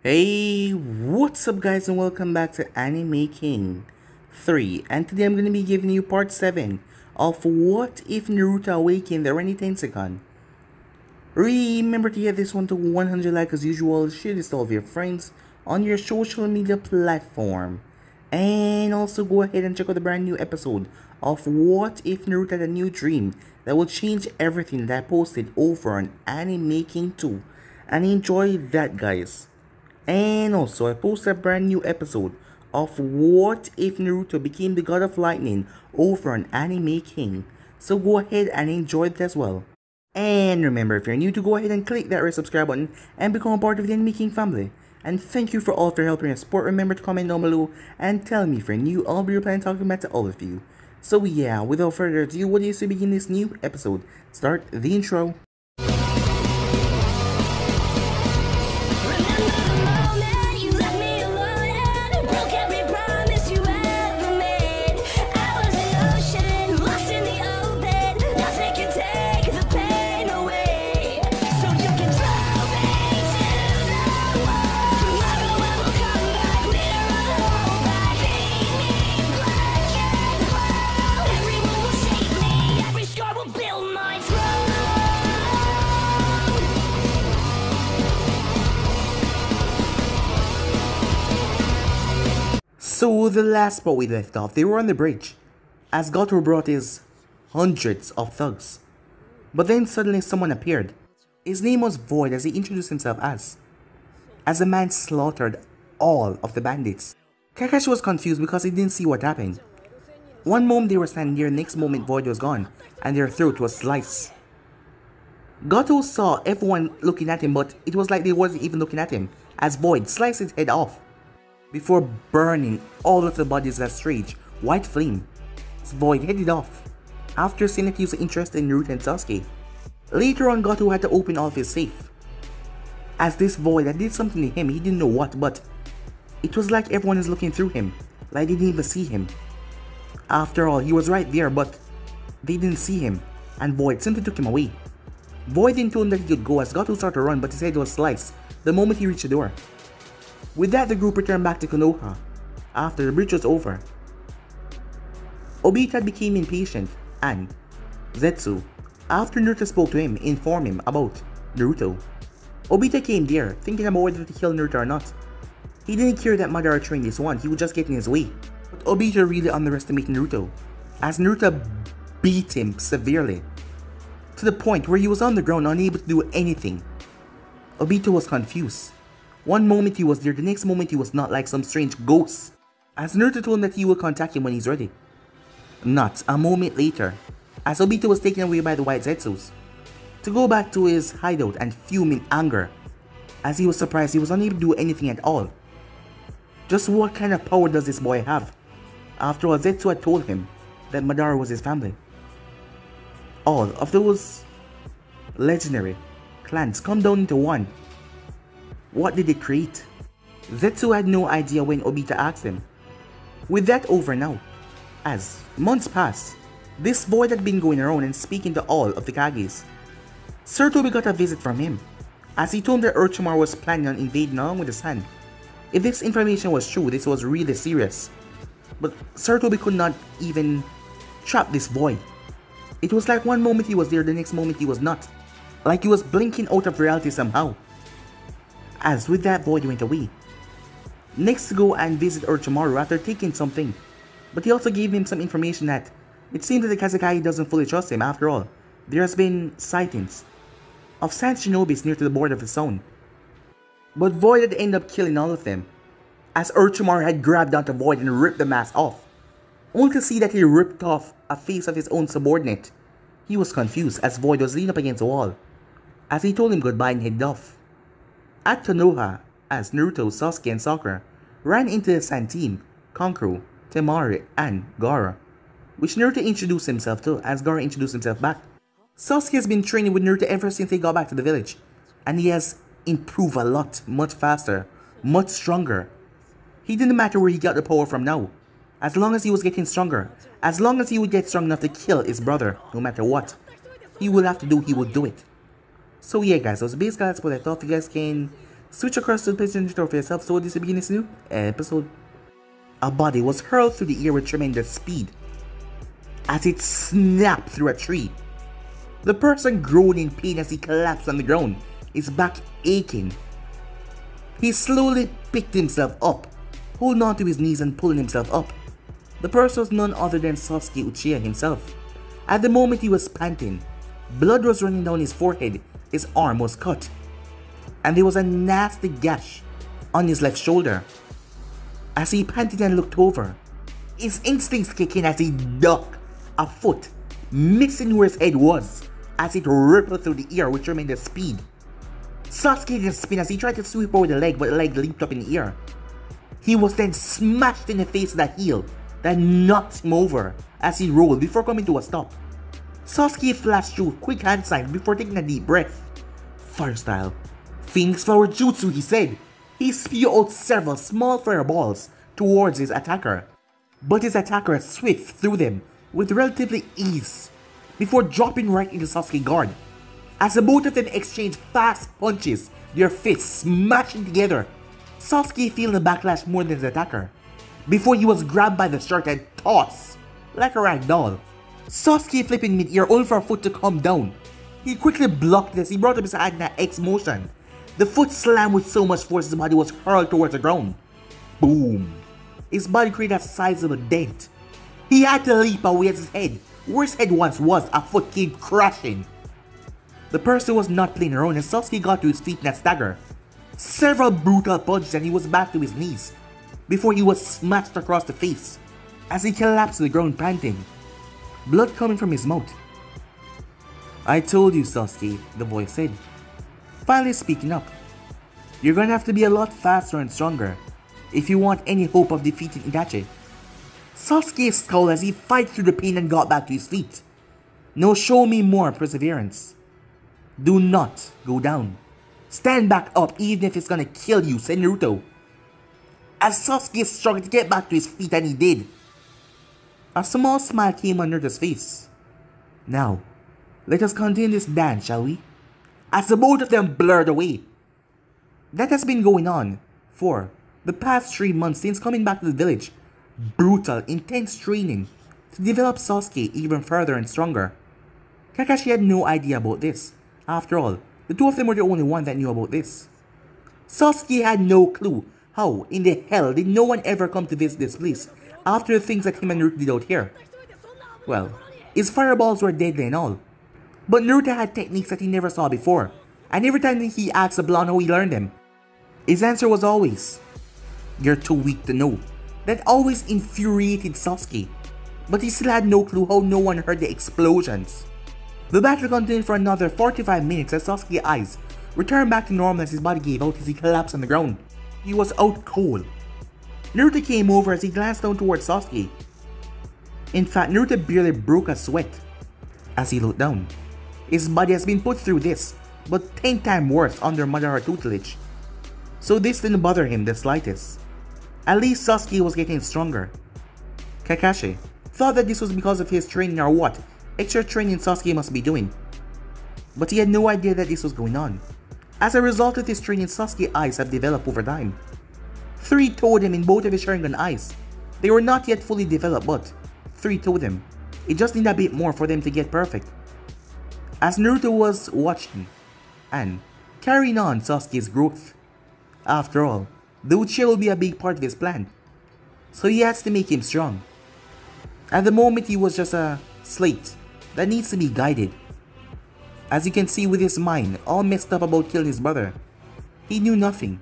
Hey, what's up guys and welcome back to Anime King 3, and today I'm going to be giving you part 7 of What If Naruto Awakened the Rinne-Tenseigan. Remember to get this one to 100 likes as usual, share this to all of your friends on your social media platform. And also go ahead and check out the brand new episode of What If Naruto Had a New Dream that will change everything that I posted over on Anime King 2. And enjoy that guys. And also, I posted a brand new episode of What If Naruto Became the God of Lightning over on Anime King. So go ahead and enjoy it as well. And remember, if you're new to go ahead and click that red subscribe button and become a part of the Anime King family. And thank you for all of your help and support. Remember to comment down below and tell me if you're new. I'll be replying talking back to all of you. So yeah, without further ado, what is to begin this new episode? Start the intro. So the last spot we left off, they were on the bridge, as Gato brought his hundreds of thugs. But then suddenly someone appeared. His name was Void, as he introduced himself as a man slaughtered all of the bandits. Kakashi was confused because he didn't see what happened. One moment they were standing there, next moment Void was gone, and their throat was sliced. Gato saw everyone looking at him, but it was like they wasn't even looking at him, as Void sliced his head off before burning all of the bodies as strange white flame. Void headed off after seeing that he was interested in Naruto and Sasuke. Later on, Gato had to open all of his safe, as this Void that did something to him, he didn't know what, but it was like everyone is looking through him, like they didn't even see him. After all, he was right there, but they didn't see him, and Void simply took him away. Void then told him that he could go, as Gato started to run, but his head was sliced the moment he reached the door. With that, the group returned back to Konoha after the bridge was over. Obita became impatient, and Zetsu, after Naruto spoke to him, informed him about Naruto. Obita came there, thinking about whether to kill Naruto or not. He didn't care that Madara trained this one, he would just get in his way. But Obita really underestimated Naruto, as Naruto beat him severely, to the point where he was on the ground unable to do anything. Obita was confused. One moment he was there, the next moment he was not, like some strange ghost, as Naruto told him that he will contact him when he's ready. Not a moment later, as Obito was taken away by the White Zetsus, to go back to his hideout and fume in anger, as he was surprised he was unable to do anything at all. Just what kind of power does this boy have? After all, Zetsu had told him that Madara was his family. All of those legendary clans come down into one. What did it create? Zetsu had no idea when Obita asked him. With that over now, as months passed, this Void had been going around and speaking to all of the Kages. Sarutobi got a visit from him, as he told him that Orochimaru was planning on invading along with his hand. If this information was true, this was really serious. But Sarutobi could not even trap this Void. It was like one moment he was there, the next moment he was not. Like he was blinking out of reality somehow. As with that, Void went away. Next to go and visit Orochimaru after taking something. But he also gave him some information that it seems that the Kazekage doesn't fully trust him. After all, there has been sightings of sand shinobis near to the border of the zone. But Void had ended up killing all of them, as Orochimaru had grabbed onto Void and ripped the mask off, only to see that he ripped off a face of his own subordinate. He was confused as Void was leaning up against the wall, as he told him goodbye and headed off. At Konoha, as Naruto, Sasuke, and Sakura ran into the Sand team, Kankuro, Temari, and Gaara, which Naruto introduced himself to, as Gaara introduced himself back. Sasuke has been training with Naruto ever since they got back to the village, and he has improved a lot, much faster, much stronger. He didn't matter where he got the power from now, as long as he was getting stronger, as long as he would get strong enough to kill his brother, no matter what he would have to do, he would do it. So yeah guys, so basically that's what I thought. If you guys can Switch across to the PlayStation Store for yourself. So this will begin this new episode. A body was hurled through the air with tremendous speed as it snapped through a tree. The person groaned in pain as he collapsed on the ground, his back aching. He slowly picked himself up, holding on to his knees and pulling himself up. The person was none other than Sasuke Uchiha himself. At the moment he was panting, blood was running down his forehead, his arm was cut, and there was a nasty gash on his left shoulder. As he panted and looked over, his instincts kicked in as he ducked a foot, missing where his head was, as it rippled through the air with tremendous speed. Sasuke didn't spin as he tried to sweep over the leg, but the leg leaped up in the air. He was then smashed in the face with that heel that knocked him over as he rolled before coming to a stop. Sasuke flashed through quick hand signs before taking a deep breath. Fire style. Phoenix Flower Jutsu, he said. He spewed out several small fireballs towards his attacker, but his attacker swift through them with relatively ease before dropping right into Sasuke's guard. As the both of them exchanged fast punches, their fists smashing together, Sasuke feeling the backlash more than his attacker, before he was grabbed by the shirt and tossed like a rag doll. Sasuke flipping mid-air only for a foot to come down. He quickly blocked this. He brought up his hand in an X motion. The foot slammed with so much force his body was hurled towards the ground. Boom! His body created a sizable dent. He had to leap away as his head, where his head once was, a foot came crashing. The person was not playing around and Sasuke got to his feet in a stagger. Several brutal punches and he was back to his knees, before he was smashed across the face, as he collapsed to the ground panting, blood coming from his mouth. I told you, Sasuke, the voice said, finally speaking up. You're gonna have to be a lot faster and stronger if you want any hope of defeating Itachi. Sasuke scowled as he fight through the pain and got back to his feet. Now show me more perseverance. Do not go down. Stand back up even if it's gonna kill you, said Naruto. As Sasuke struggled to get back to his feet, and he did, a small smile came on Naruto's face. Now, let us continue this dance, shall we? As the both of them blurred away. That has been going on for the past 3 months since coming back to the village. Brutal, intense training to develop Sasuke even further and stronger. Kakashi had no idea about this. After all, the two of them were the only one that knew about this. Sasuke had no clue how in the hell did no one ever come to visit this place after the things that him and Naruto did out here. Well, his fireballs were deadly and all, but Naruto had techniques that he never saw before, and every time he asked the blonde how he learned them, his answer was always, "You're too weak to know." That always infuriated Sasuke, but he still had no clue how no one heard the explosions. The battle continued for another 45 minutes as Sasuke's eyes returned back to normal as his body gave out as he collapsed on the ground. He was out cold. Naruto came over as he glanced down towards Sasuke. In fact, Naruto barely broke a sweat as he looked down. His body has been put through this, but 10 times worse under Madara tutelage. So this didn't bother him the slightest. At least Sasuke was getting stronger. Kakashi thought that this was because of his training or what extra training Sasuke must be doing, but he had no idea that this was going on. As a result of this training, Sasuke's eyes have developed over time. 3 told him in both of his Sharingan eyes. They were not yet fully developed, but 3 told him it just needed a bit more for them to get perfect. As Naruto was watching and carrying on Sasuke's growth. After all, the Uchiha will be a big part of his plan, so he has to make him strong. At the moment he was just a slate that needs to be guided. As you can see with his mind all messed up about killing his brother, he knew nothing,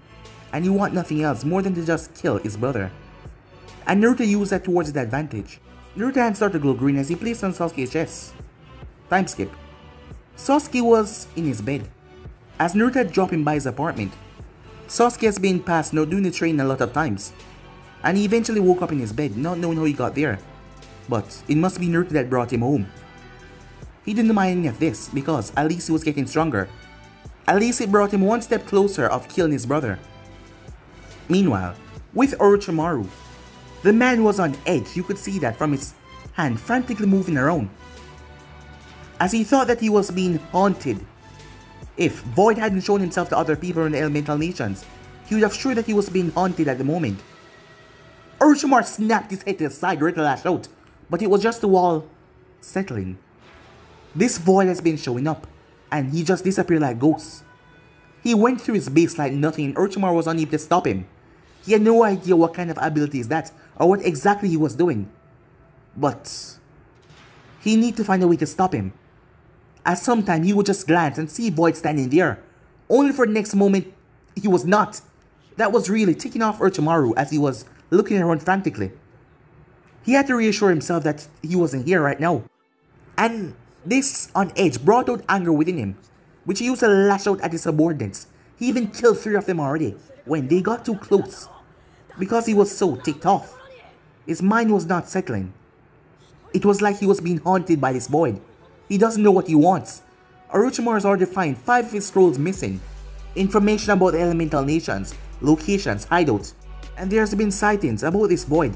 and he wanted nothing else more than to just kill his brother. And Naruto used that towards his advantage. Naruto's hand started to glow green as he placed on Sasuke's chest. Time skip. Sasuke was in his bed. As Naruto had dropped him by his apartment, Sasuke has been past now doing the training a lot of times, and he eventually woke up in his bed not knowing how he got there. But it must be Naruto that brought him home. He didn't mind any of this because at least he was getting stronger. At least it brought him one step closer of killing his brother. Meanwhile, with Orochimaru, the man was on edge. You could see that from his hand frantically moving around, as he thought that he was being haunted If Void hadn't shown himself to other people in the elemental nations, he would have sure that he was being haunted at the moment. Orochimaru snapped his head to the side ready to lash out, but it was just the wall settling. This Void has been showing up, and he just disappeared like ghosts. He went through his base like nothing and Orochimaru was unable to stop him. He had no idea what kind of ability is that, or what exactly he was doing. But he needed to find a way to stop him. As sometime he would just glance and see Void standing there, only for the next moment he was not. That was really ticking off Orochimaru as he was looking around frantically. He had to reassure himself that he wasn't here right now. And this on edge brought out anger within him, which he used to lash out at his subordinates. He even killed 3 of them already when they got too close. Because he was so ticked off. His mind was not settling. It was like he was being haunted by this Void. He doesn't know what he wants. Orochimaru has already found 5 of his scrolls missing. Information about the elemental nations, locations, hideouts. And there's been sightings about this Void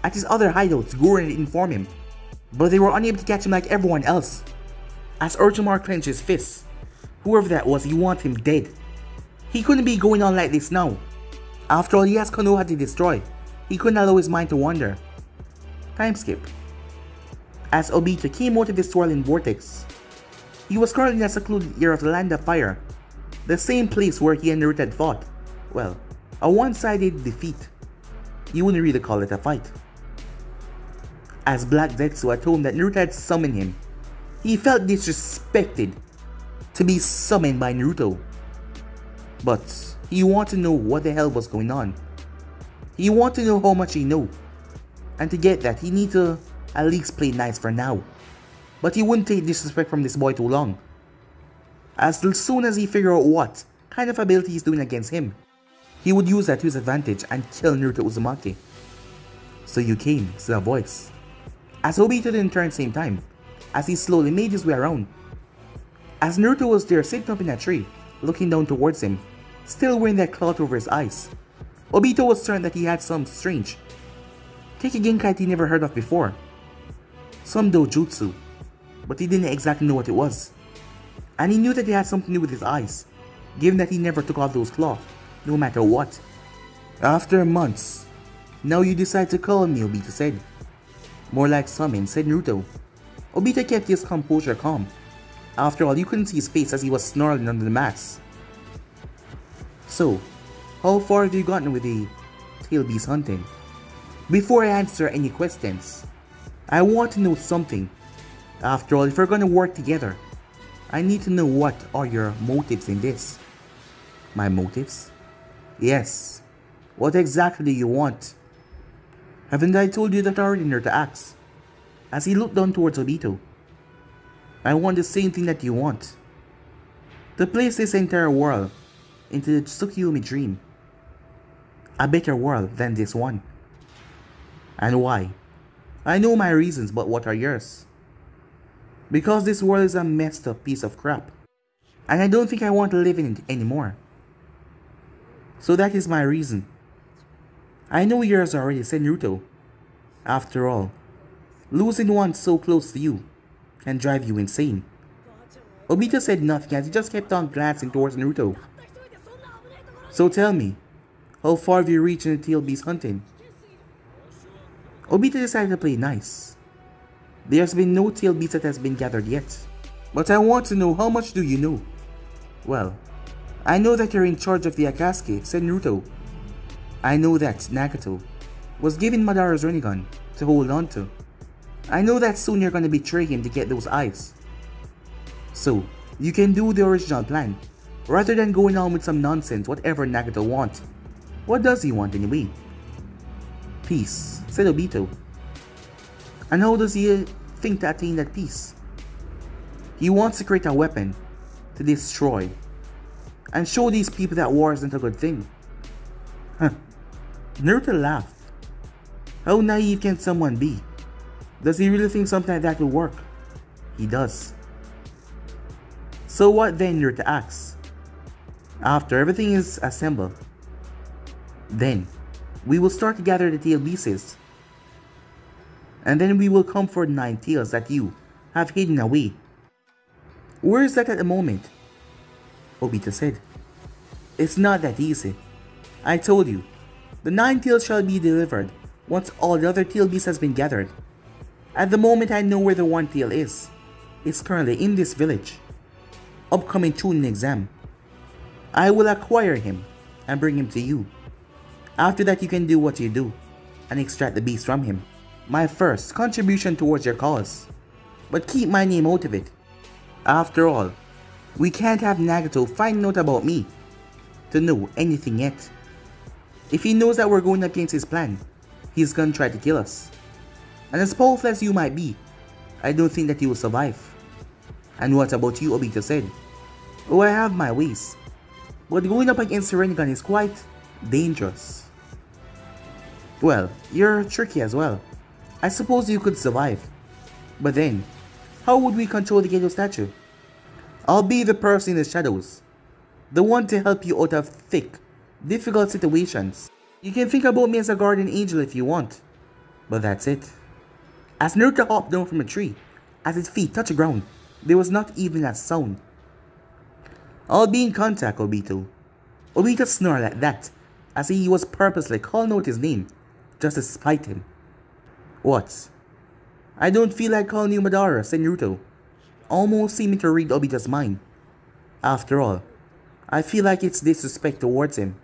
at his other hideouts. Gurren informed him. But they were unable to catch him like everyone else. As Orochimaru clenched his fists, whoever that was, he wanted him dead. He couldn't be going on like this now. After all, he has Konoha to destroy. He couldn't allow his mind to wander. Time skip. As Obito came out of the swirling vortex, he was currently in a secluded area of the Land of Fire, the same place where he and Naruto had fought. Well, a one-sided defeat. You wouldn't really call it a fight. As Black Zetsu had told him that Naruto had summoned him, he felt disrespected to be summoned by Naruto. But he wanted to know what the hell was going on. He wanted to know how much he knew. And to get that, he needed to at least play nice for now. But he wouldn't take disrespect from this boy too long. As soon as he figured out what kind of ability he's doing against him, he would use that to his advantage and kill Naruto Uzumaki. So you came, said a voice. As Obito didn't turn at the same time, as he slowly made his way around. As Naruto was there sitting up in a tree, looking down towards him, still wearing that cloth over his eyes, Obito was certain that he had some strange Kekkei he never heard of before. Some dojutsu, but he didn't exactly know what it was. And he knew that it had something to do with his eyes, given that he never took off those cloths, no matter what. After months, now you decide to call me, Obito said. More like summon, said Naruto. Obito kept his composure calm. After all, you couldn't see his face as he was snarling under the mask. So, how far have you gotten with the tail beast hunting? Before I answer any questions, I want to know something. After all, if we're gonna work together, I need to know what are your motives in this. My motives? Yes. What exactly do you want? Haven't I told you that already, Naruto asked, as he looked down towards Obito. I want the same thing that you want. To place this entire world into the Tsukuyomi dream. A better world than this one. And why? I know my reasons, but what are yours? Because this world is a messed up piece of crap. And I don't think I want to live in it anymore. So that is my reason. I know yours already, said Naruto. After all, losing one so close to you can drive you insane. Obito said nothing as he just kept on glancing towards Naruto. So tell me, how far have you reached in the tail beast hunting? Obito decided to play nice. There's been no tail beast that has been gathered yet. But I want to know, how much do you know? Well, I know that you're in charge of the Akatsuki, said Naruto. I know that Nagato was given Madara's Rinnegan to hold on to. I know that soon you're gonna betray him to get those eyes. So, you can do the original plan, rather than going on with some nonsense whatever Nagato wants. What does he want anyway? Peace, said Obito. And how does he think to attain that peace? He wants to create a weapon to destroy and show these people that war isn't a good thing. Huh. Naruto laughed. How naive can someone be? Does he really think something like that will work? He does. So what then, Naruto asks? After everything is assembled, then we will start to gather the tail pieces. And then we will come for the 9 tails that you have hidden away. Where is that at the moment? Obito said. It's not that easy. I told you, the 9 tails shall be delivered once all the other tail beasts has been gathered. At the moment I know where the 1 tail is. It's currently in this village. Upcoming tuning exam. I will acquire him and bring him to you. After that you can do what you do and extract the beast from him. My first contribution towards your cause. But keep my name out of it. After all, we can't have Nagato find out about me to know anything yet. If he knows that we're going against his plan, he's gonna try to kill us. And as powerful as you might be, I don't think that you will survive. And what about you, Obito said. Oh, I have my ways, but going up against Rinne-Tenseigan is quite dangerous. Well, you're tricky as well. I suppose you could survive. But then, how would we control the Geto statue? I'll be the person in the shadows. The one to help you out of thick, difficult situations. You can think about me as a guardian angel if you want. But that's it. As Naruto hopped down from a tree, as his feet touched the ground, there was not even a sound. I'll be in contact, Obito. Obito snarled at that, as he was purposely calling out his name, just to spite him. What? I don't feel like calling you Madara, said Naruto, almost seeming to read Obito's mind. After all, I feel like it's disrespect towards him.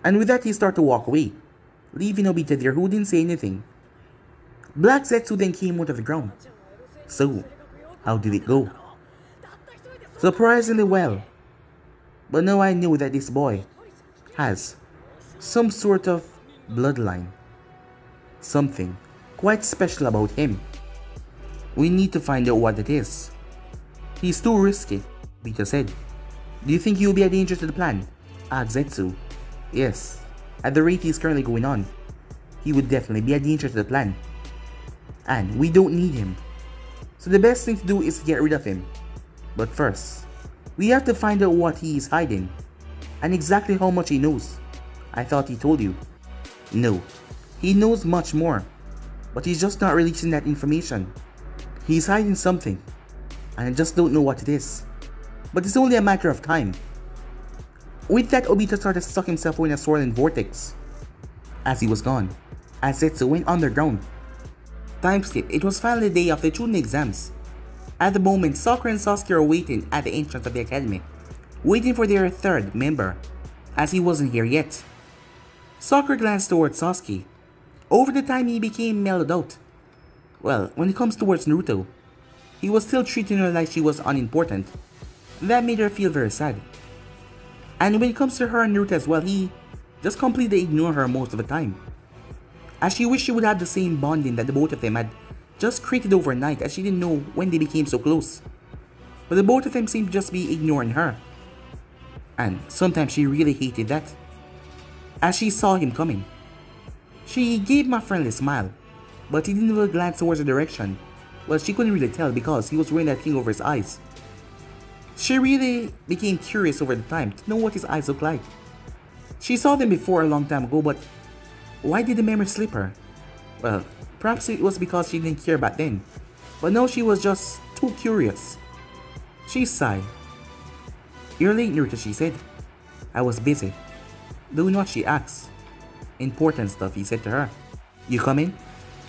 And with that he started to walk away, leaving Obito there who didn't say anything. Black Zetsu then came out of the ground. So, how did it go? Surprisingly well. But now I know that this boy has some sort of bloodline. Something quite special about him. We need to find out what it is. He's too risky, Obito said. Do you think he will be a danger to the plan? Asked Zetsu. Yes, at the rate he's currently going on, he would definitely be a danger to the plan. And we don't need him. So the best thing to do is to get rid of him. But first, we have to find out what he is hiding. And exactly how much he knows. I thought he told you. No, he knows much more. But he's just not releasing that information. He's hiding something. And I just don't know what it is. But it's only a matter of time. With that, Obito started to suck himself in a swirling vortex. As he was gone, as Zetsu went underground. Time skip, it was finally the day of the Chunin exams. At the moment, Sakura and Sasuke are waiting at the entrance of the academy, waiting for their 3rd member, as he wasn't here yet. Sakura glanced towards Sasuke. Over the time he became mellowed out. Well, when it comes towards Naruto, he was still treating her like she was unimportant. That made her feel very sad. And when it comes to her and Naruto as well, he just completely ignored her most of the time. As she wished she would have the same bonding that the both of them had just created overnight, as she didn't know when they became so close. But the both of them seemed to just be ignoring her. And sometimes she really hated that. As she saw him coming, she gave him a friendly smile, but he didn't even glance towards the direction. Well, she couldn't really tell because he was wearing that thing over his eyes. She really became curious over the time to know what his eyes looked like. She saw them before a long time ago, but why did the memory slip her? Well, perhaps it was because she didn't care back then, but now she was just too curious. She sighed. You're late, Naruto, she said. I was busy. Doing what she asked. Important stuff, he said to her. You coming?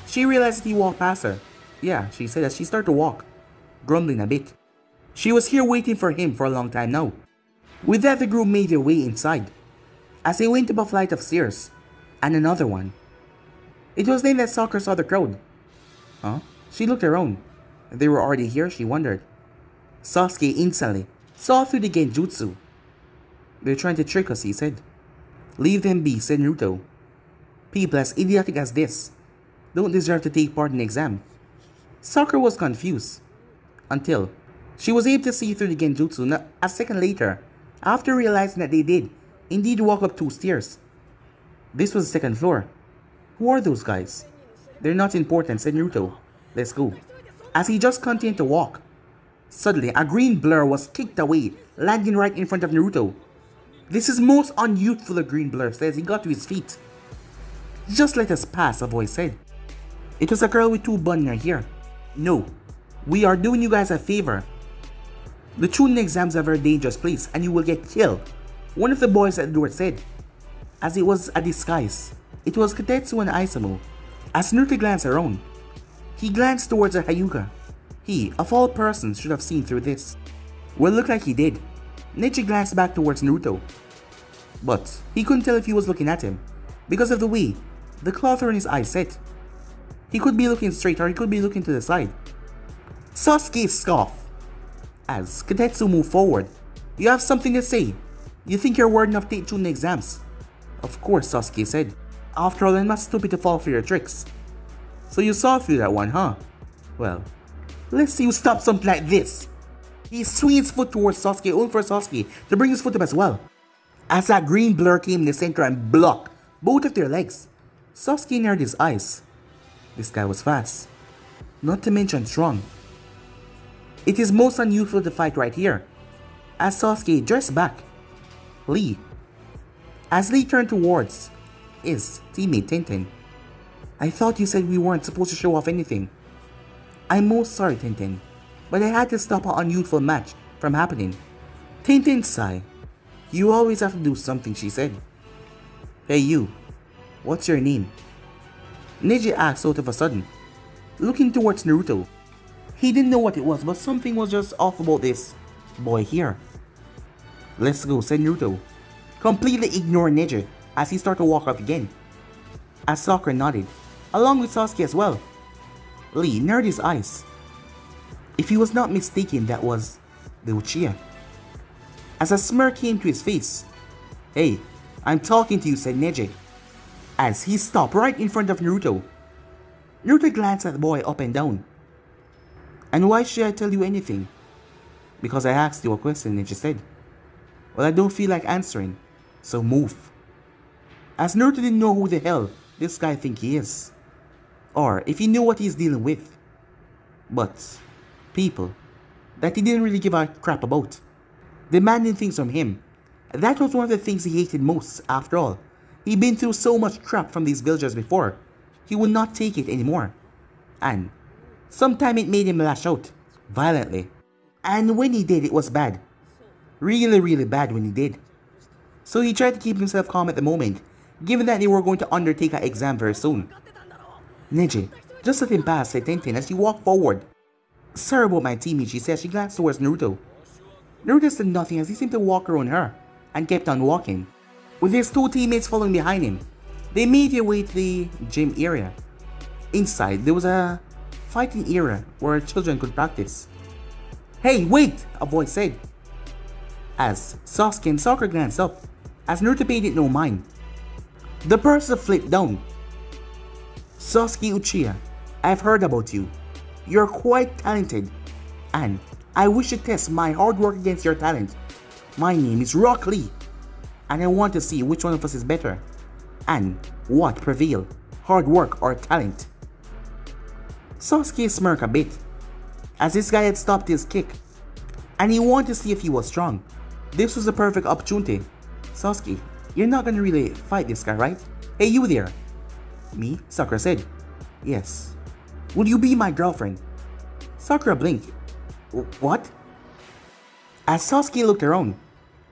She realized he walked past her. Yeah, she said as she started to walk, grumbling a bit. She was here waiting for him for a long time now. With that, the group made their way inside. As they went up a flight of stairs, and another one. It was then that Sakura saw the crowd. Huh? She looked around. They were already here, she wondered. Sasuke instantly saw through the genjutsu. They're trying to trick us, he said. Leave them be, said Naruto. People as idiotic as this don't deserve to take part in the exam. Sakura was confused. Until she was able to see through the genjutsu a second later, after realizing that they did indeed walk up 2 stairs. This was the 2nd floor. Who are those guys? They're not important, said Naruto. Let's go. As he just continued to walk, suddenly a green blur was kicked away, landing right in front of Naruto. This is most unyouthful of green blur, says he got to his feet. Just let us pass, a voice said. It was a girl with 2 buns in her hair. No, we are doing you guys a favor. The Chunin exams are a very dangerous place and you will get killed, one of the boys at the door said. As it was a disguise, it was Katetsu and Isamu. As Naruto glanced around, he glanced towards a Hyuga. He, of all persons, should have seen through this. Well, it looked like he did. Neji glanced back towards Naruto, but he couldn't tell if he was looking at him because of the way the cloth around his eyes set. He could be looking straight or he could be looking to the side. Sasuke scoffed as Katetsu moved forward. You have something to say? You think you're worthy enough to take Chunin exams? Of course, Sasuke said. After all, I'm not stupid to fall for your tricks. So you saw through that one, huh? Well, let's see you stop something like this. He swings his foot towards Sasuke, only for Sasuke to bring his foot up as well. As that green blur came in the center and blocked both of their legs, Sasuke narrowed his eyes. This guy was fast, not to mention strong. It is most unusual to fight right here. As Sasuke dressed back, Lee. As Lee turned towards his teammate Tenten. I thought you said we weren't supposed to show off anything. I'm most sorry, Tenten, but I had to stop an unusual match from happening. Tenten sighed. You always have to do something, she said. Hey you, what's your name? Neji asked out of a sudden, looking towards Naruto. He didn't know what it was, but something was just off about this boy here. Let's go, said Naruto, completely ignoring Neji as he started to walk off again. As Sakura nodded, along with Sasuke as well. Lee narrowed his eyes. If he was not mistaken, that was the Uchiha. As a smirk came to his face. Hey, I'm talking to you, said Neji, as he stopped right in front of Naruto. Naruto glanced at the boy up and down. And why should I tell you anything? Because I asked you a question, Neji said. Well, I don't feel like answering, so move. As Naruto didn't know who the hell this guy think he is, or if he knew what he's dealing with. But people that he didn't really give a crap about, demanding things from him. That was one of the things he hated most. After all, he'd been through so much crap from these villagers before. He would not take it anymore. And sometimes it made him lash out violently. And when he did, it was bad. Really bad when he did. So he tried to keep himself calm at the moment, given that they were going to undertake an exam very soon. Neji, just let him pass, said Tenten as she walked forward. Sorry about my teammate, she said. She glanced towards Naruto. Naruto said nothing as he seemed to walk around her and kept on walking, with his two teammates following behind him. They made their way to the gym area. Inside, there was a fighting area where children could practice. Hey, wait! A voice said. As Sasuke and Sakura glanced up, as Naruto paid it no mind. The person flipped down. Sasuke Uchiha, I've heard about you. You're quite talented, and I wish to test my hard work against your talent. My name is Rock Lee, and I want to see which one of us is better, and what prevail, hard work or talent. Sasuke smirked a bit, as this guy had stopped his kick, and he wanted to see if he was strong. This was a perfect opportunity. Sasuke, you're not gonna really fight this guy, right? Hey, you there. Me? Sakura said. Yes. Would you be my girlfriend? Sakura blinked. What? As Sasuke looked around.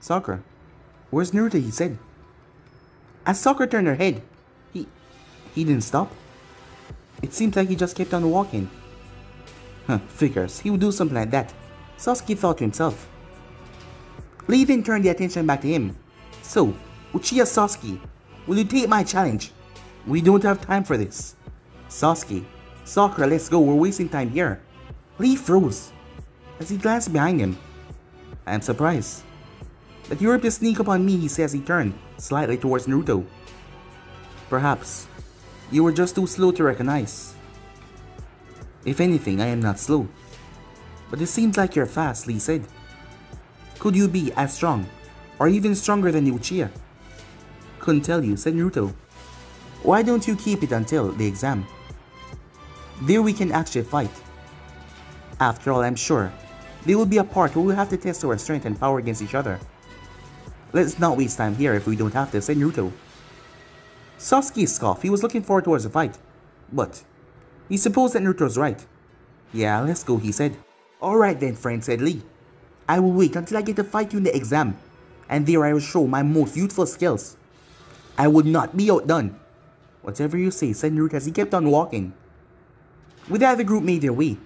Sakura, where's Naruto? He said. As Sakura turned her head, he didn't stop. It seemed like he just kept on walking. Figures, he would do something like that, Sasuke thought to himself. Lee then turned the attention back to him. So, Uchiha Sasuke, will you take my challenge? We don't have time for this. Sasuke, Sakura, let's go, we're wasting time here. Lee froze as he glanced behind him. I'm surprised that you were able to sneak up on me, he says. He turned slightly towards Naruto. Perhaps you were just too slow to recognize. If anything, I am not slow. But it seems like you're fast, Lee said. Could you be as strong, or even stronger than the Uchiha? Couldn't tell you, said Naruto. Why don't you keep it until the exam? There we can actually fight. After all, I'm sure there will be a part where we'll have to test our strength and power against each other. Let's not waste time here if we don't have to, said Naruto. Sasuke scoffed. He was looking forward towards the fight, but he supposed that Naruto was right. Yeah, let's go, he said. Alright then, friend, said Lee. I will wait until I get to fight you in the exam, and there I will show my most youthful skills. I would not be outdone. Whatever you say, said Naruto as he kept on walking. With that, the group made their way.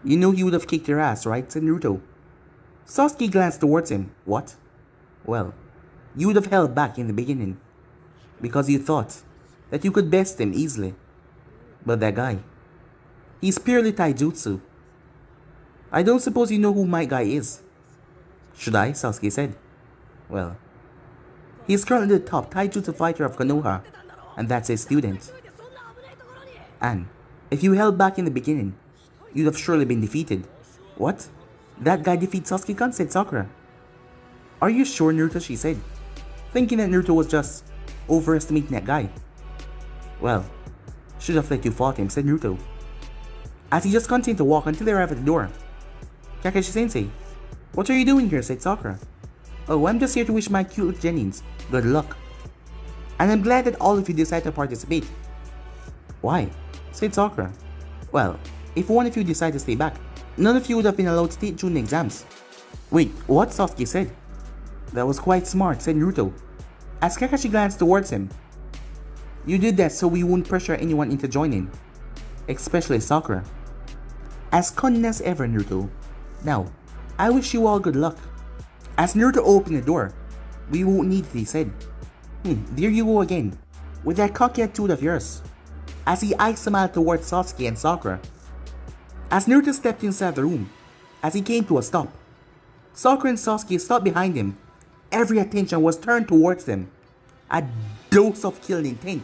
You know you would have kicked your ass, right? Said Naruto. Sasuke glanced towards him. What? Well, you would have held back in the beginning, because you thought that you could best him easily. But that guy, he's purely taijutsu. I don't suppose you know who my guy is. Should I? Sasuke said. Well, he is currently the top taijutsu fighter of Konoha, and that's his student. And if you held back in the beginning, you'd have surely been defeated. What? That guy defeats Sasuke-kun, said Sakura. Are you sure, Naruto? She said, thinking that Naruto was just overestimating that guy. Well, should have let you fight him, said Naruto, as he just continued to walk until they arrived at the door. Kakashi-sensei, what are you doing here? Said Sakura. Oh, I'm just here to wish my cute little Genins good luck. And I'm glad that all of you decided to participate. Why? Said Sakura. Well, if one of you decided to stay back, none of you would have been allowed to take during the exams. Wait, what? Sasuke said. That was quite smart, said Naruto, as Kakashi glanced towards him. You did that so we won't pressure anyone into joining, especially Sakura. As cunning as ever, Naruto. Now, I wish you all good luck. As Naruto opened the door, we won't need it, he said. There you go again, with that cocky attitude of yours, as he eyed smiled towards Sasuke and Sakura. As Naruto stepped inside the room, as he came to a stop, Sakura and Sasuke stopped behind him. Every attention was turned towards them. A dose of killing intent.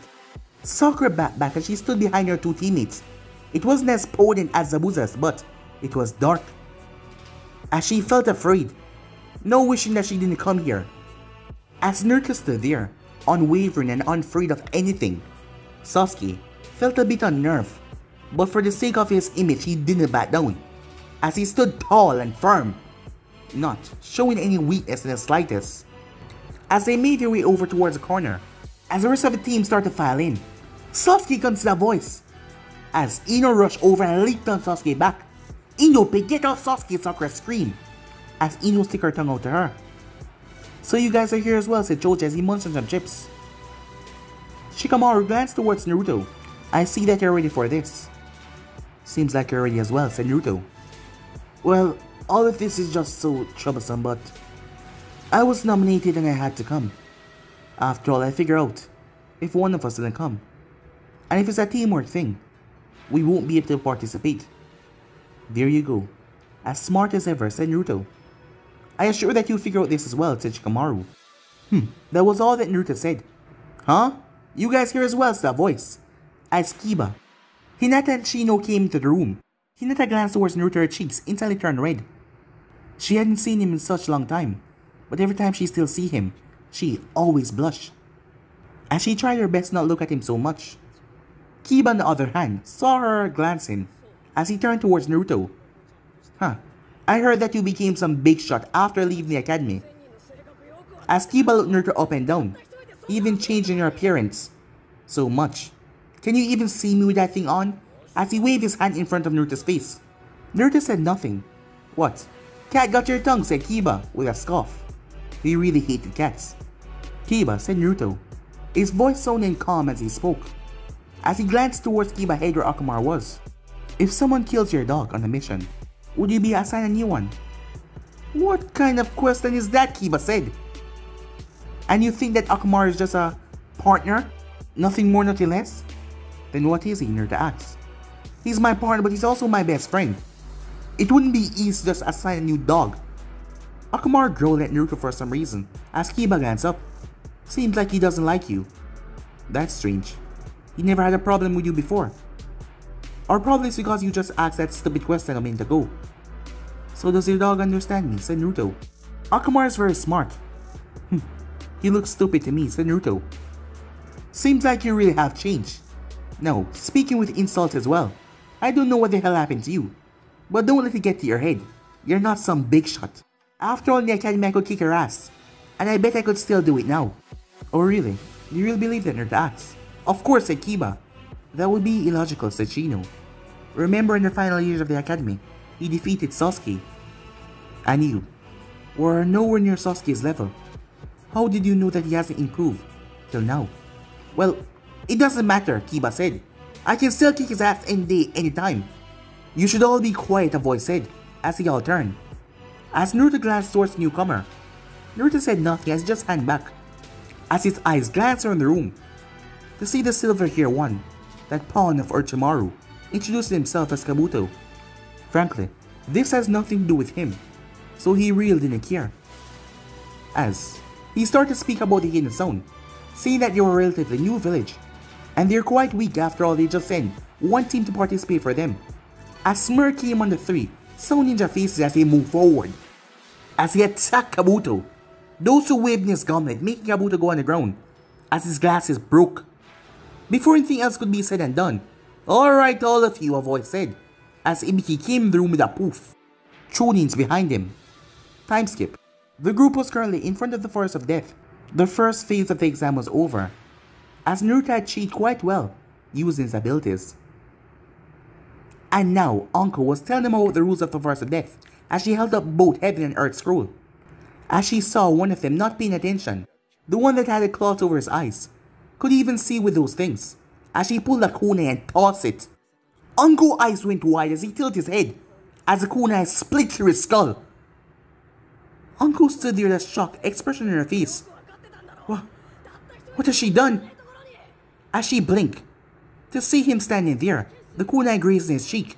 Sakura backed back as she stood behind her two teammates. It wasn't as potent as Zabuza's, but it was dark. As she felt afraid, no wishing that she didn't come here. As Naruto stood there, unwavering and unafraid of anything, Sasuke felt a bit unnerved, but for the sake of his image he didn't back down, as he stood tall and firm, not showing any weakness in the slightest. As they made their way over towards the corner, as the rest of the team started to file in, Sasuke comes to a voice, as Ino rushed over and leaped on Sasuke's back. Ino, get off Sasuke! Sakura screamed, as Ino stuck her tongue out to her. So you guys are here as well, said Choji as he munched on some chips. Shikamaru glanced towards Naruto. I see that you're ready for this. Seems like you're ready as well, said Naruto. Well, all of this is just so troublesome, but I was nominated and I had to come. After all, I figure out if one of us didn't come, and if it's a teamwork thing, we won't be able to participate. There you go. As smart as ever, said Naruto. I assure that you figure out this as well, said Shikamaru. That was all that Naruto said. Huh? You guys here as well, said a voice. As Kiba, Hinata and Shino came into the room. Hinata glanced towards Naruto, her cheeks instantly turned red. She hadn't seen him in such a long time, but every time she still see him, she always blushed, as she tried her best not to look at him so much. Kiba, on the other hand, saw her glancing as he turned towards Naruto. I heard that you became some big shot after leaving the academy. As Kiba looked Naruto up and down, even changing her appearance so much. Can you even see me with that thing on? As he waved his hand in front of Naruto's face. Naruto said nothing. What? Cat got your tongue, said Kiba with a scoff. He really hated cats. Kiba, said Naruto, his voice sounding calm as he spoke, as he glanced towards Kiba's head where Akamaru was. If someone kills your dog on a mission, would you be assigned a new one? What kind of question is that? Kiba said. And you think that Akamaru is just a partner? Nothing more, nothing less? Then what is he? Naruto asked. He's my partner, but he's also my best friend. It wouldn't be easy to just assign a new dog. Akamaru growled at Naruto for some reason as Kiba glanced up. Seems like he doesn't like you. That's strange. He never had a problem with you before. Or probably it's because you just asked that stupid question a minute ago. So does your dog understand me? Said Naruto. Akamaru is very smart. He looks stupid to me, said Naruto. Seems like you really have changed. Now, speaking with insult as well, I don't know what the hell happened to you, but don't let it get to your head. You're not some big shot. After all, in the academy I could kick her ass, and I bet I could still do it now. Oh really? Do you really believe that, Naruto asked? Of course, said Kiba. That would be illogical, said Shino. Remember in the final years of the academy, he defeated Sasuke. And you were nowhere near Sasuke's level. How did you know that he hasn't improved till now? Well, it doesn't matter, Kiba said. I can still kick his ass any day, anytime. You should all be quiet, a voice said, as they all turned. As Naruto glanced towards the newcomer, Naruto said nothing as he just hung back, as his eyes glanced around the room to see the silver-haired one, that pawn of Orochimaru, introducing himself as Kabuto. Frankly, this has nothing to do with him, so he really didn't care. As he started to speak about the Hidden Zone, saying that they were a relatively new village, and they're quite weak after all they just sent one team to participate for them. A smirk came on the three Soul Ninja faces as they moved forward, as he attacked Kabuto. Those who waved in his gauntlet, making Kabuto go on the ground, as his glasses broke. Before anything else could be said and done, "Alright all of you," a voice said, as Ibiki came in the room with a poof. Chonins behind him. Time skip. The group was currently in front of the Forest of Death. The first phase of the exam was over, as Naruto had cheated quite well, using his abilities. And now, Anko was telling them about the rules of the Forest of Death, as she held up both Heaven and Earth scroll. As she saw one of them not paying attention, the one that had a cloth over his eyes, could even see with those things, as she pulled a kunai and tossed it. Anko's eyes went wide as he tilted his head, as the kunai split through his skull. Anko stood there with a shocked expression in her face. What has she done? As she blinked, to see him standing there, the kunai grazing his cheek.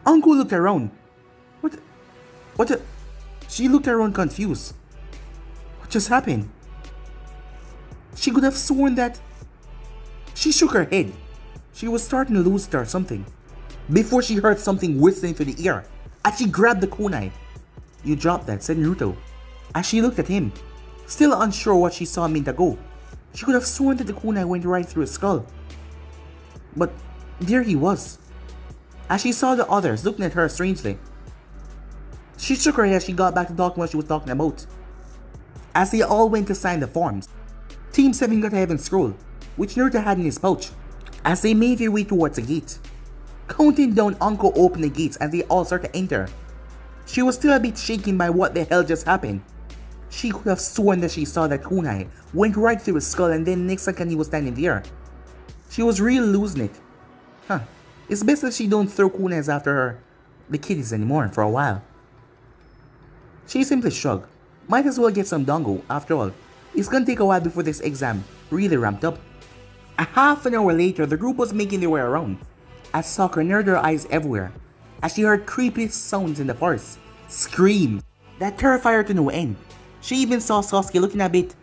Anko looked around. She looked around confused. What just happened? She could have sworn that... She shook her head. She was starting to lose it or something, before she heard something whistling through the air, as she grabbed the kunai. "You dropped that," said Naruto, as she looked at him, still unsure what she saw a minute ago. She could have sworn that the kunai went right through his skull. But there he was, as she saw the others looking at her strangely. She shook her head as she got back to talking what she was talking about. As they all went to sign the forms, Team 7 got a Heaven Scroll, which Naruto had in his pouch, as they made their way towards the gate. Counting down, Anko opened the gates as they all started to enter. She was still a bit shaken by what the hell just happened. She could have sworn that she saw that kunai went right through his skull, and then next second he was standing there. She was really losing it. It's best that she don't throw kunais after the kiddies anymore for a while. She simply shrugged. Might as well get some dango, after all. It's gonna take a while before this exam really ramped up. A half an hour later, the group was making their way around, as Sakura narrowed her eyes everywhere, as she heard creepy sounds in the forest, screams that terrified her to no end. She even saw Sasuke looking a bit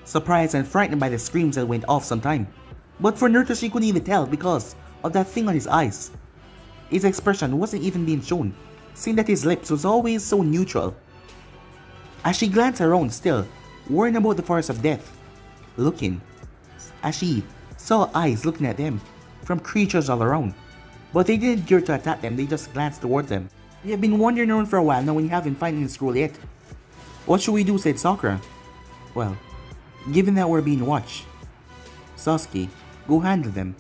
surprised and frightened by the screams that went off sometime. But for Naruto, she couldn't even tell because of that thing on his eyes. His expression wasn't even being shown, seeing that his lips was always so neutral. As she glanced around still, worrying about the Forest of Death, looking, as she saw eyes looking at them from creatures all around. But they didn't dare to attack them, they just glanced towards them. "We have been wandering around for a while now when you haven't found the scroll yet. What should we do?" said Sakura. "Well, given that we're being watched, Sasuke, go handle them.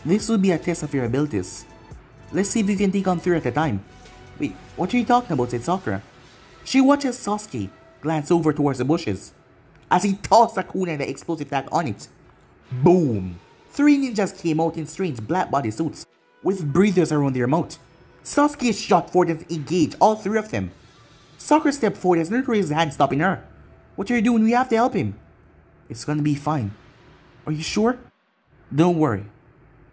This will be a test of your abilities. Let's see if you can take on 3 at a time." "Wait, what are you talking about?" said Sakura. She watches Sasuke glance over towards the bushes, as he tossed a kunai and the explosive tag on it. Boom! 3 ninjas came out in strange black bodysuits, with breathers around their mouth. Sasuke shot forward and engaged all 3 of them. Sakura stepped forward as Naruto raised his hand, stopping her. "What are you doing? We have to help him." "It's gonna be fine. Are you sure?" "Don't worry.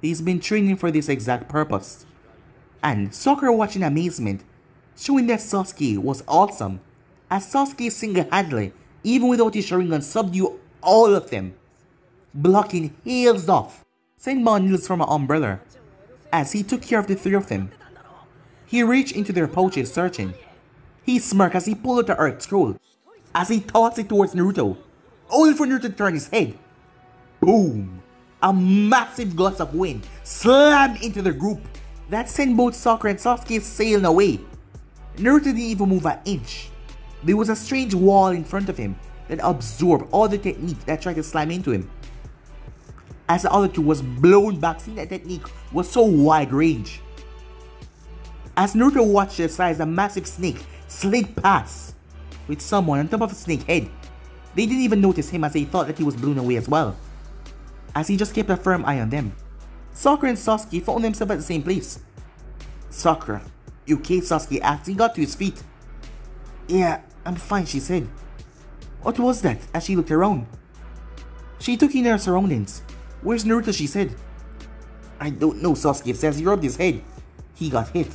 He's been training for this exact purpose." And Sakura watched in amazement, showing that Sasuke was awesome, as Sasuke single-handedly, even without his Sharingan, subdued all of them, blocking hails off Senbon needles from an umbrella, as he took care of the 3 of them. He reached into their pouches searching. He smirked as he pulled out the Earth Scroll, as he tossed it towards Naruto, only for Naruto to turn his head. Boom! A massive gust of wind slammed into the group that sent both Sakura and Sasuke sailing away. Naruto didn't even move an inch. There was a strange wall in front of him that absorbed all the technique that tried to slam into him. As the other 2 was blown back, seeing that technique was so wide range. As Naruto watched the size, a massive snake slid past with someone on top of a snake head. They didn't even notice him as they thought that he was blown away as well, as he just kept a firm eye on them. Sakura and Sasuke found themselves at the same place. Sakura, "You okay?" Sasuke asked. He got to his feet. "Yeah, I'm fine," she said. "What was that?" as she looked around. She took in her surroundings. "Where's Naruto?" she said. "I don't know," Sasuke says. He rubbed his head. He got hit.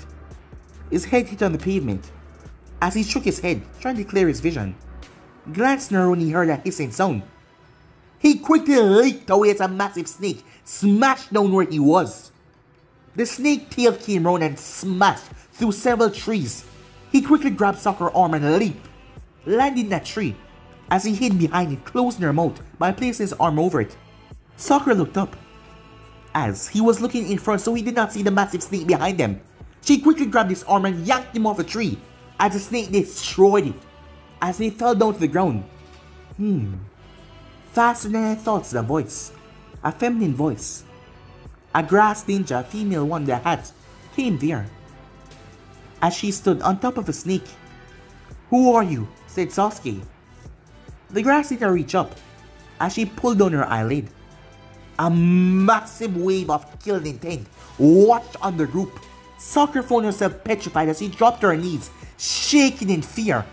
His head hit on the pavement. As he shook his head, trying to clear his vision, glanced around, he heard a hissing sound. He quickly leaped away as a massive snake smashed down where he was. The snake tail came round and smashed through several trees. He quickly grabbed Sakura's arm and leaped, landing in a tree. As he hid behind it, closing her mouth by placing his arm over it. Sakura looked up, as he was looking in front, so he did not see the massive snake behind them. She quickly grabbed his arm and yanked him off a tree, as the snake destroyed it, as they fell down to the ground. Faster than I thought, said a voice. A feminine voice. A grass ninja, a female one with a hat, came there, as she stood on top of a snake. "Who are you?" said Sasuke. The grass ninja reached up, as she pulled down her eyelid. A massive wave of killing intent washed on the group. Sakura found herself petrified as she dropped to her knees, shaking in fear,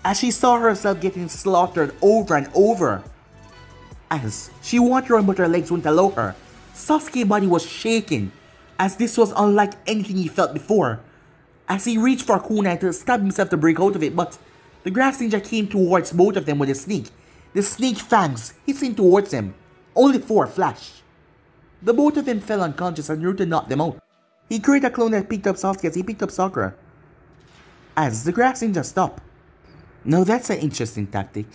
as she saw herself getting slaughtered over and over. As she wanted to run but her legs wouldn't allow her, Sasuke's body was shaking, as this was unlike anything he felt before. As he reached for a kunai to stab himself to break out of it, but the grass ninja came towards both of them with a snake, the snake fangs hissing towards them, only for a flash. The both of them fell unconscious and Naruto knocked them out. He created a clone that picked up Sasuke as he picked up Sakura, as the grass ninja stopped. Now that's an interesting tactic.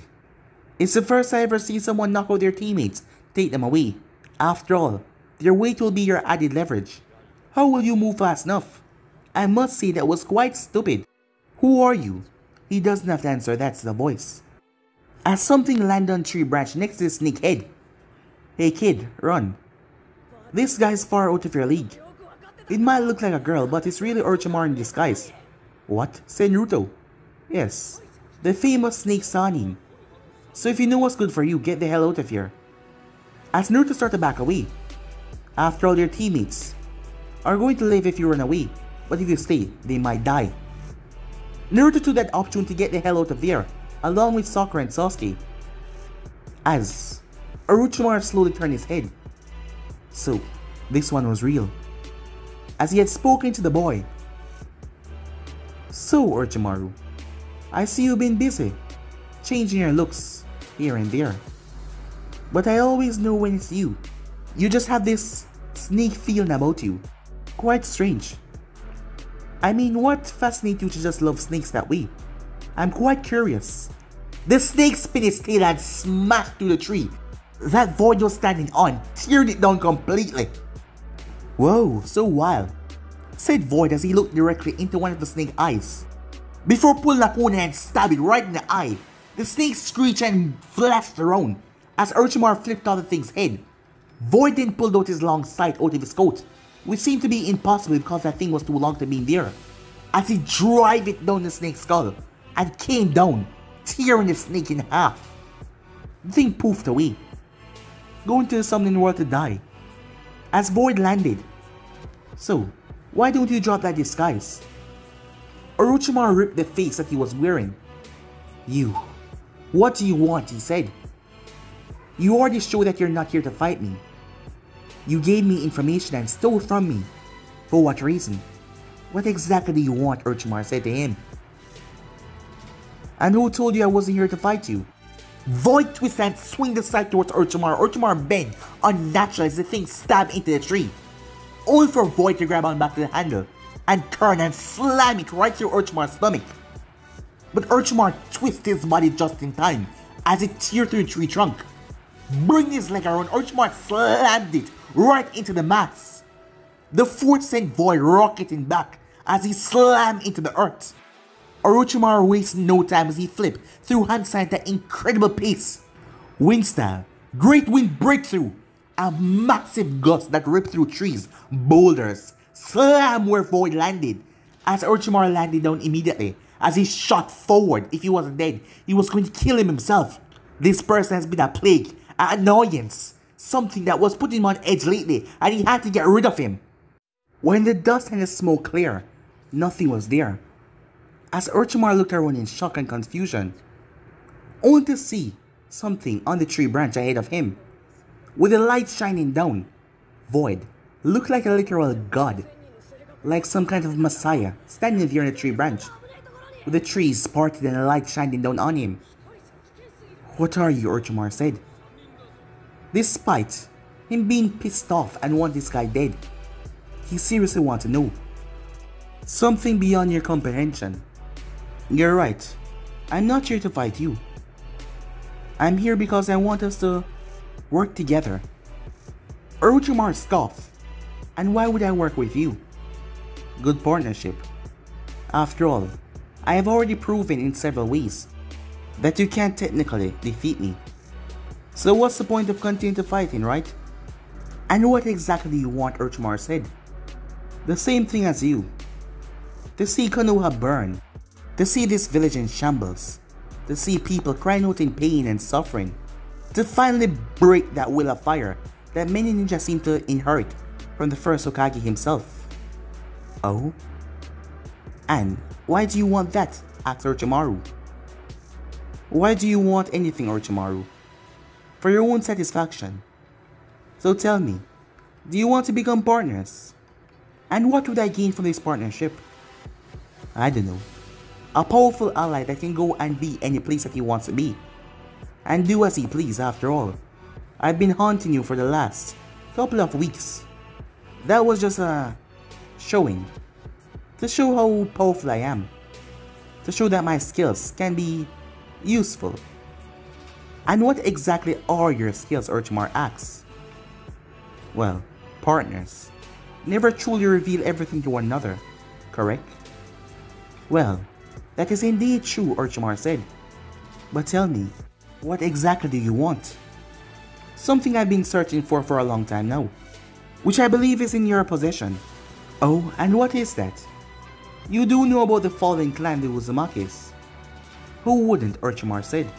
It's the first I ever see someone knock out their teammates, take them away. After all, their weight will be your added leverage. How will you move fast enough? I must say that was quite stupid. Who are you? He doesn't have to answer, that's the voice. As something landed on a tree branch next to the snake head. Hey kid, run. This guy's far out of your league. It might look like a girl, but it's really Orochimaru in disguise. What? Said Naruto. Yes, the famous snake Sanin. So if you know what's good for you, get the hell out of here. As Naruto started to back away. After all, your teammates are going to live if you run away, but if you stay, they might die. Naruto took that opportunity to get the hell out of there, along with Sakura and Sasuke. As Orochimaru slowly turned his head. So, this one was real. As he had spoken to the boy. So, Orochimaru, I see you've been busy, changing your looks here and there. But I always know when it's you. You just have this snake feeling about you. Quite strange. I mean, what fascinates you to just love snakes that way? I'm quite curious. The snake spin its tail and smashed through the tree that Void was standing on, tearing it down completely. Whoa, so wild, said Void as he looked directly into one of the snake's eyes. Before pulling a kunai and stabbing it right in the eye, the snake screeched and flashed around as Orochimaru flipped off the thing's head. Void then pulled out his long sight out of his coat, which seemed to be impossible because that thing was too long to be in there, as he drove it down the snake's skull and came down, tearing the snake in half. The thing poofed away, going to the summoning world to die, as Void landed. So, why don't you drop that disguise? Orochimaru ripped the face that he was wearing. You, what do you want? He said. You already showed that you're not here to fight me. You gave me information and stole from me. For what reason? What exactly do you want? Orochimaru said to him. And who told you I wasn't here to fight you? Void twisted and swung the side towards Orochimaru. Orochimaru bent unnaturally as the thing stabbed into the tree, only for Void to grab on back to the handle and turn and slam it right through Orochimaru's stomach. But Orochimaru twisted his body just in time as it teared through the tree trunk. Bringing his leg around, Orochimaru slammed it right into the mass. The force sent Void rocketing back as he slammed into the earth. Orochimaru wasted no time as he flipped through hand sign at an incredible pace. Wind style, great wind breakthrough, a massive gust that ripped through trees, boulders, slammed where Void landed as Orochimaru landed down immediately. As he shot forward, if he wasn't dead, he was going to kill him himself. This person has been a plague, an annoyance, something that was putting him on edge lately, and he had to get rid of him. When the dust and the smoke cleared, nothing was there. As Orochimaru looked around in shock and confusion, only to see something on the tree branch ahead of him. With the light shining down, Void looked like a literal god, like some kind of messiah standing there on the tree branch, with the trees parted and the light shining down on him. "What are you?" Orochimaru said. Despite him being pissed off and want this guy dead, he seriously wants to know. "Something beyond your comprehension. You're right. I'm not here to fight you. I'm here because I want us to work together." Orochimaru scoffed. "And why would I work with you?" "Good partnership. After all, I have already proven in several ways that you can't technically defeat me. So what's the point of continuing to fighting, right?" "And what exactly do you want?" Orochimaru said. "The same thing as you. To see Konoha burn. To see this village in shambles. To see people crying out in pain and suffering. To finally break that will of fire that many ninjas seem to inherit from the first Hokage himself." "Oh? And why do you want that?" asked Orochimaru. "Why do you want anything, Orochimaru?" "For your own satisfaction. So tell me, do you want to become partners? And what would I gain from this partnership?" "I don't know. A powerful ally that can go and be any place that he wants to be. And do as he please after all. I've been haunting you for the last couple of weeks. That was just a showing. To show how powerful I am. To show that my skills can be useful." "And what exactly are your skills?" Orochimaru asks. "Well, partners never truly reveal everything to one another, correct?" "Well, that is indeed true," Orochimaru said. "But tell me, what exactly do you want?" "Something I've been searching for a long time now, which I believe is in your possession." "Oh, and what is that?" "You do know about the fallen clan, the Uzumakis." "Who wouldn't?" Orochimaru said.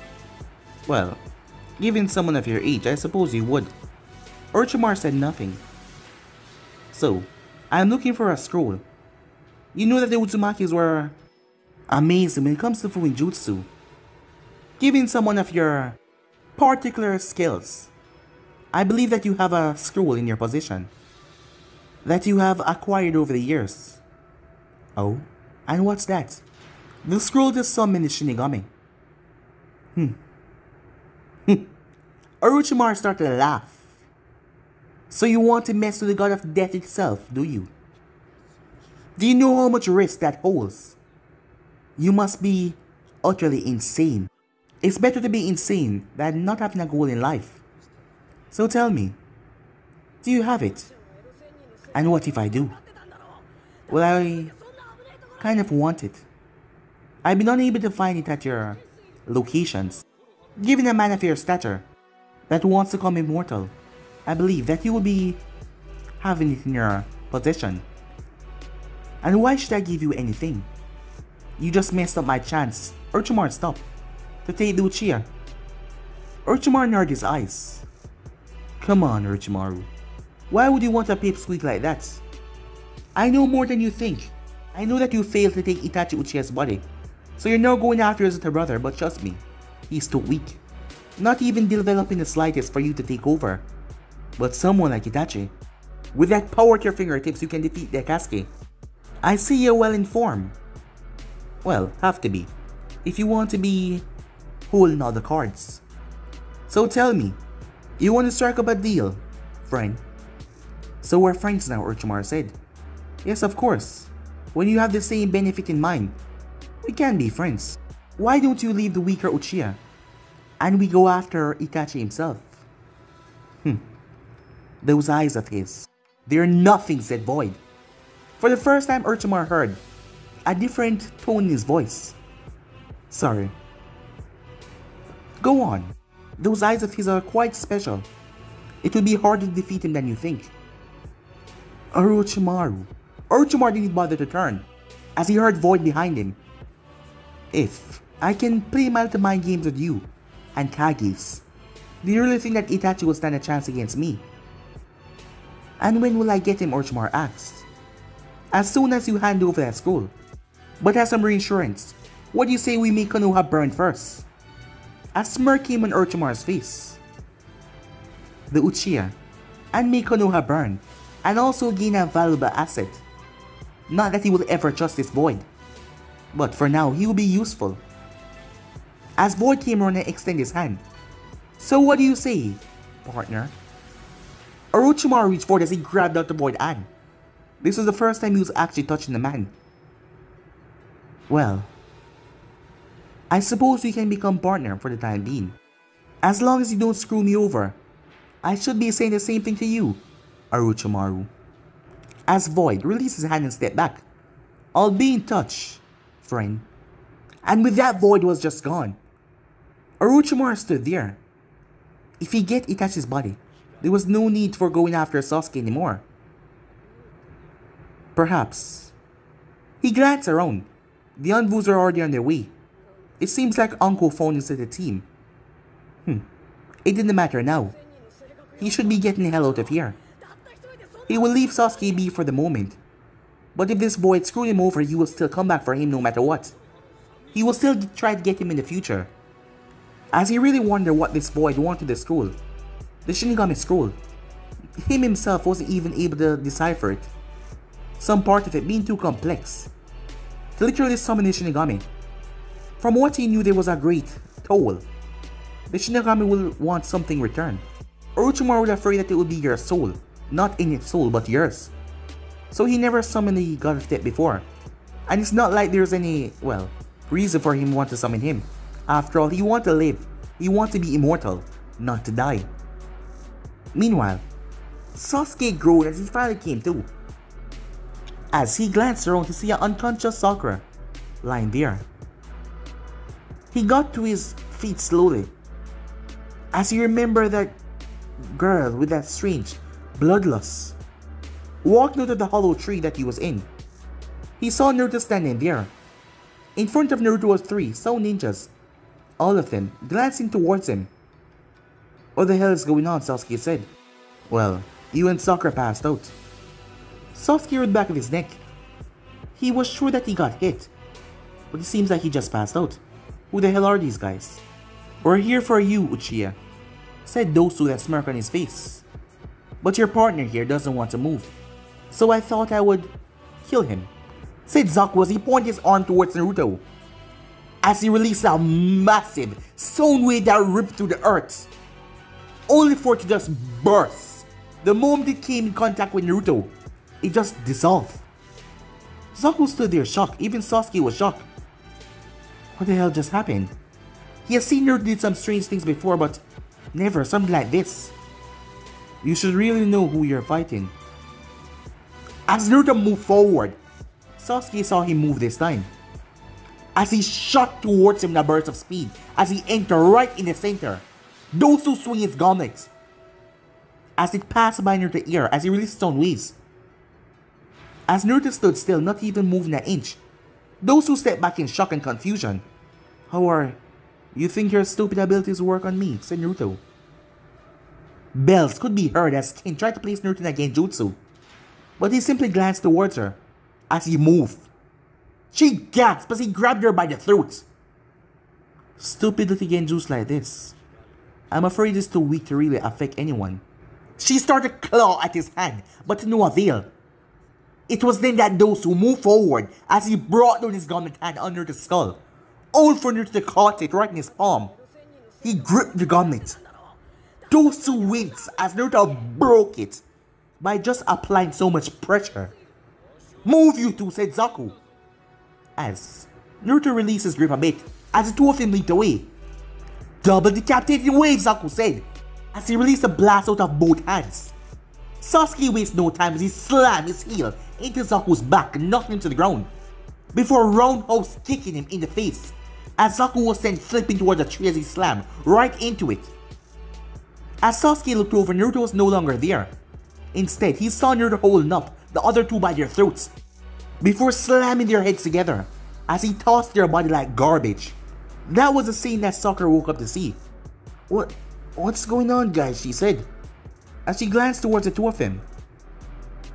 "Well, given someone of your age, I suppose you would." Orochimaru said nothing. "So, I'm looking for a scroll. You know that the Uzumakis were amazing when it comes to Fuinjutsu. Given someone of your particular skills, I believe that you have a scroll in your possession that you have acquired over the years." "Oh, and what's that?" "The scroll to summon the Shinigami." Orochimaru started to laugh. "So you want to mess with the god of death itself, do you? Do you know how much risk that holds? You must be utterly insane. It's better to be insane than not having a goal in life. So tell me, do you have it? And what if I do?" "Well, I kind of want it. I've been unable to find it at your locations. Given a man of your stature that wants to become immortal, I believe that you will be having it in your possession. And why should I give you anything? You just messed up my chance." Orochimaru stopped to take the Uchiha. Orochimaru narrowed his eyes. "Come on, Orochimaru. Why would you want a pipsqueak like that? I know more than you think. I know that you failed to take Itachi Uchiha's body, so you're now going after his little brother, but trust me, he's too weak. Not even developing the slightest for you to take over. But someone like Itachi, with that power at your fingertips, you can defeat the Akatsuki. I see you're well informed. Well, have to be, if you want to be holding all the cards. So tell me, you want to strike up a deal, friend?" "So we're friends now," Orochimaru said. "Yes, of course. When you have the same benefit in mind, we can be friends. Why don't you leave the weaker Uchiha, and we go after Itachi himself?" Those eyes of his, they're nothing," said Void. For the first time, Orochimaru heard a different tone in his voice. "Sorry. Go on. Those eyes of his are quite special. It will be harder to defeat him than you think." Orochimaru didn't bother to turn. as he heard Void behind him. If I can play mind-to-mind games with you and Kagis, do you really think that Itachi will stand a chance against me? And when will I get him, Orochimaru asked. As soon as you hand over that scroll. But as some reassurance, what do you say we make Konoha burn first? A smirk came on Orochimaru's face. The Uchiha, and make Konoha burn, and also gain a valuable asset. Not that he will ever trust this Void, but for now he will be useful. As Void came around and extended his hand. So what do you say, partner? Orochimaru reached forward as he grabbed out the Void hand. This was the first time he was actually touching the man. Well, I suppose we can become partner for the time being. As long as you don't screw me over, I should be saying the same thing to you, Orochimaru. As Void released his hand and stepped back. I'll be in touch, friend. And with that, Void was just gone. Orochimaru stood there. If he get Itachi's body, there was no need for going after Sasuke anymore. Perhaps. He glanced around. The Anvus are already on their way. It seems like Uncle phoned into the team. It didn't matter now. He should be getting the hell out of here. He will leave Sasuke be for the moment. But if this Void screwed him over, he will still come back for him no matter what. He will still try to get him in the future. As he really wondered what this Void wanted the scroll, the Shinigami scroll, him himself wasn't even able to decipher it. Some part of it being too complex to literally summon the Shinigami. From what he knew, there was a great toll. The Shinigami will want something returned. Orochimaru was afraid that it would be your soul, not in its soul but yours. So he never summoned the God of Death before. And it's not like there's any, well, reason for him to want to summon him. After all, he wants to live. He wants to be immortal, not to die. Meanwhile, Sasuke groaned as he finally came to. As he glanced around to see an unconscious Sakura lying there. He got to his feet slowly. As he remembered that girl with that strange bloodlust walked out of the hollow tree that he was in. He saw Naruto standing there. In front of Naruto was 3 Sound Ninjas, all of them glancing towards him. What the hell is going on? Sasuke said. Well, you and Sakura passed out. Sasuke read back of his neck. He was sure that he got hit, but it seems like he just passed out. Who the hell are these guys? We're here for you, Uchiha, said those with a smirk on his face. But your partner here doesn't want to move, so I thought I would kill him, said Zaku as he pointed his arm towards Naruto. As he released a massive sound wave that ripped through the earth, only for it to just burst. The moment it came in contact with Naruto, it just dissolved. Zaku stood there shocked. Even Sasuke was shocked. What the hell just happened? He has seen Naruto did some strange things before, but never something like this. You should really know who you're fighting. As Naruto moved forward, Sasuke saw him move this time. As he shot towards him in a burst of speed, as he entered right in the center, those who swing his gauntlets. As it passed by Naruto's ear, as he released sound waves. As Naruto stood still, not even moving an inch, those who stepped back in shock and confusion. How you think your stupid abilities work on me? Said Naruto. Bells could be heard as Ken tried to place Naruto in a genjutsu, but he simply glanced towards her as he moved. She gasped as he grabbed her by the throat. Stupid little genjutsu like this. I'm afraid it's too weak to really affect anyone. She started to claw at his hand, but to no avail. It was then that those who moved forward as he brought down his gauntlet hand under the skull, all for Naruto to caught it right in his palm. He gripped the gauntlet. Those two winced as Naruto broke it by just applying so much pressure. Move, you two, said Zaku. As Naruto released his grip a bit as the two of them leaped away. Double decapitating wave, Zaku said, as he released a blast out of both hands. Sasuke wasted no time as he slammed his heel into Zaku's back and knocked him to the ground, before roundhouse kicking him in the face, as Zaku was sent flipping towards the tree as he slammed right into it. As Sasuke looked over, Naruto was no longer there. Instead, he saw Naruto holding up the other two by their throats. before slamming their heads together as he tossed their body like garbage. That was the scene that Soccer woke up to see. What's going on, guys? She said, as she glanced towards the two of them.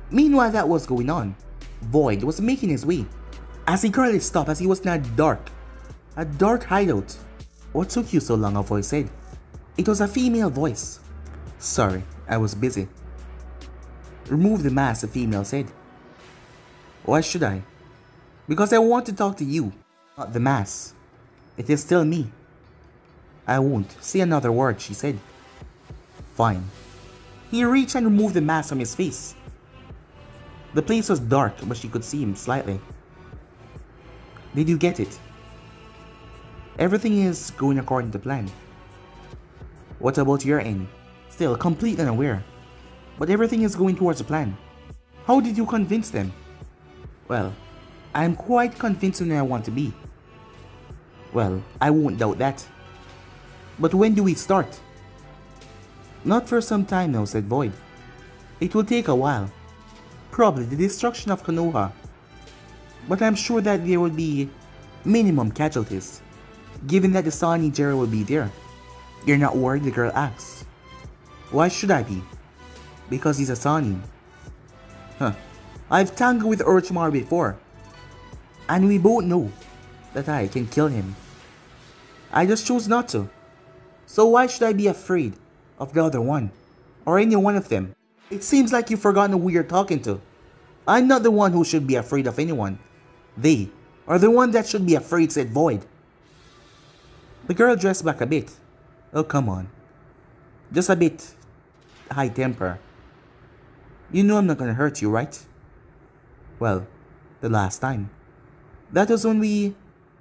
Meanwhile that was going on, Void was making his way, as he currently stopped as he was in a dark hideout. What took you so long? A voice said. It was a female voice. Sorry, I was busy. Remove the mask, the female said. Why should I? Because I want to talk to you, not the mask. It is still me. I won't say another word, she said. Fine. He reached and removed the mask from his face. The place was dark, but she could see him slightly. Did you get it? Everything is going according to plan. What about your end? Still completely unaware. But everything is going towards the plan. How did you convince them? Well, I am quite convinced on where I want to be. Well, I won't doubt that. But when do we start? Not for some time now, said Void. It will take a while. Probably the destruction of Konoha. But I'm sure that there will be minimum casualties, given that the Sani Jera will be there. You're not worried? The girl asks. Why should I be? Because he's a Sani. Huh. I've tangled with Orochimaru before, and we both know that I can kill him. I just chose not to. So why should I be afraid of the other one, or any one of them? It seems like you've forgotten who you're talking to. I'm not the one who should be afraid of anyone. They are the one that should be afraid, said Void. The girl dressed back a bit. Oh, come on. Just a bit high temper. You know I'm not gonna hurt you, right? Well, the last time. That was when we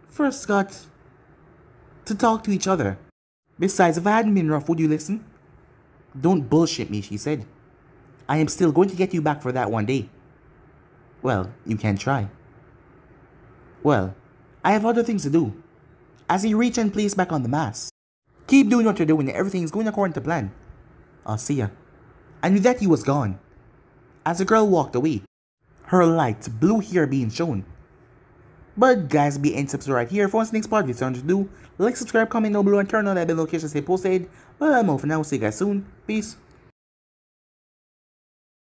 first got to talk to each other. Besides, if I hadn't been rough, would you listen? Don't bullshit me, she said. I am still going to get you back for that one day. Well, you can try. Well, I have other things to do. As he reached and placed back on the mask. Keep doing what you're doing, everything is going according to plan. I'll see ya. And with that he was gone. As the girl walked away, her light blue hair being shown. But guys, be end subscribe right here. For once next part, if you want to do, like, subscribe, comment down below, and turn on that bell notification to stay posted. But I'm off for now, see you guys soon. Peace.